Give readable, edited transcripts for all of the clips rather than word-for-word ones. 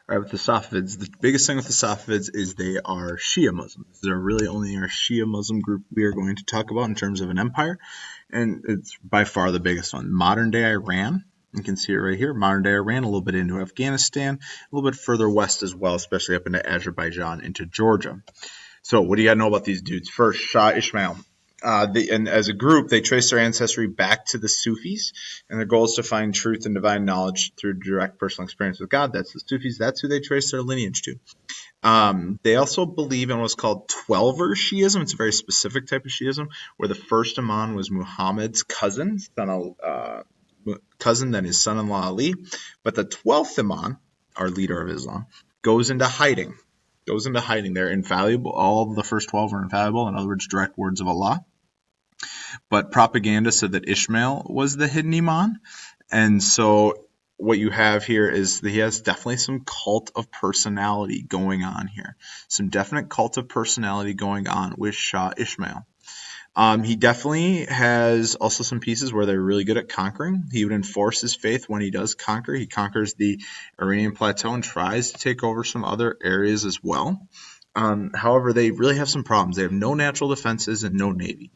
All right, with the Safavids, the biggest thing with the Safavids is they are Shia Muslims. They're really only our Shia Muslim group we are going to talk about in terms of an empire, and it's by far the biggest one. Modern day Iran, you can see it right here. Modern day Iran, a little bit into Afghanistan, a little bit further west as well, especially up into Azerbaijan, into Georgia. So, what do you got to know about these dudes? First, Shah Ismail. And as a group, they trace their ancestry back to the Sufis, and their goal is to find truth and divine knowledge through direct personal experience with God. That's the Sufis. That's who they trace their lineage to. They also believe in what's called Twelver Shiism. It's a very specific type of Shiism, where the first Imam was Muhammad's cousin, then his son-in-law Ali. But the 12th Imam, our leader of Islam, goes into hiding. They're infallible. All of the first 12 are infallible. In other words, direct words of Allah. But propaganda said that Ishmael was the hidden Imam. And so what you have here is that he has definitely some cult of personality going on here. Some definite cult of personality going on with Shah Ishmael. He definitely has also some pieces where they're really good at conquering. He would enforce his faith when he does conquer. He conquers the Iranian plateau and tries to take over some other areas as well. However, they really have some problems. They have no natural defenses and no navy.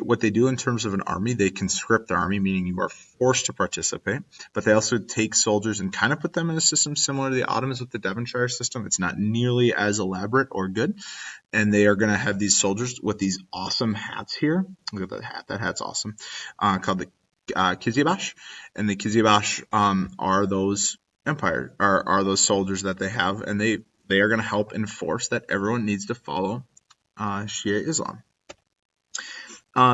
What they do in terms of an army, they conscript the army, meaning you are forced to participate. But they also take soldiers and kind of put them in a system similar to the Ottomans with the Devonshire system. It's not nearly as elaborate or good. And they are going to have these soldiers with these awesome hats here. Look at that hat. That hat's awesome. Called the Kizibash. And the Kizibash are those are those soldiers that they have, and they are going to help enforce that everyone needs to follow Shia Islam.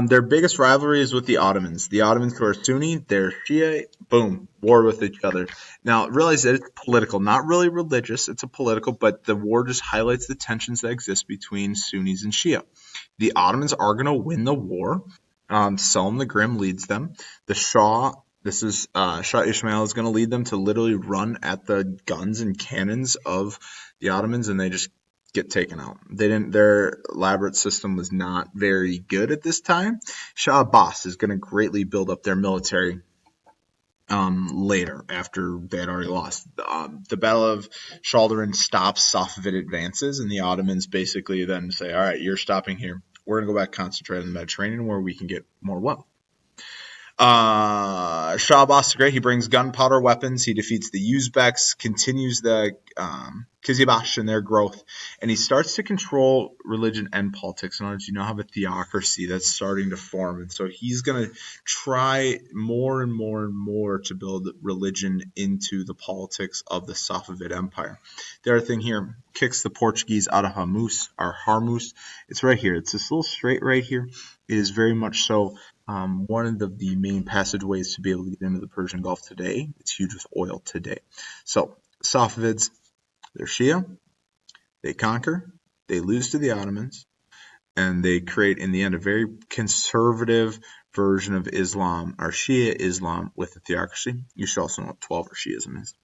Their biggest rivalry is with the Ottomans. The Ottomans, who are Sunni, they're Shia, boom, war with each other. Now, realize that it's political, not really religious, it's a political, but the war just highlights the tensions that exist between Sunnis and Shia. The Ottomans are going to win the war. Salim the Grim leads them. The Shah, Shah Ismail is going to lead them to literally run at the guns and cannons of the Ottomans, and they just get taken out. Their elaborate system was not very good at this time. Shah Abbas is going to greatly build up their military later, after they had already lost. The Battle of Chaldiran stops Safavid advances, and the Ottomans basically then say, all right, you're stopping here. We're going to go back, concentrate on the Mediterranean where we can get more wealth. Shah Abbas is great. He brings gunpowder weapons. He defeats the Uzbeks, continues the Kizibash and their growth, and he starts to control religion and politics. In other words, you now have a theocracy that's starting to form, and so he's going to try more and more and more to build religion into the politics of the Safavid Empire. The other thing here, kicks the Portuguese out of Hormuz. It's right here. It's this little strait right here. It is very much so one of the main passageways to be able to get into the Persian Gulf today. It's huge with oil today. So Safavids, they're Shia, they conquer, they lose to the Ottomans, and they create, in the end, a very conservative version of Islam, or Shia Islam, with a theocracy. You should also know what Twelver Shiism is.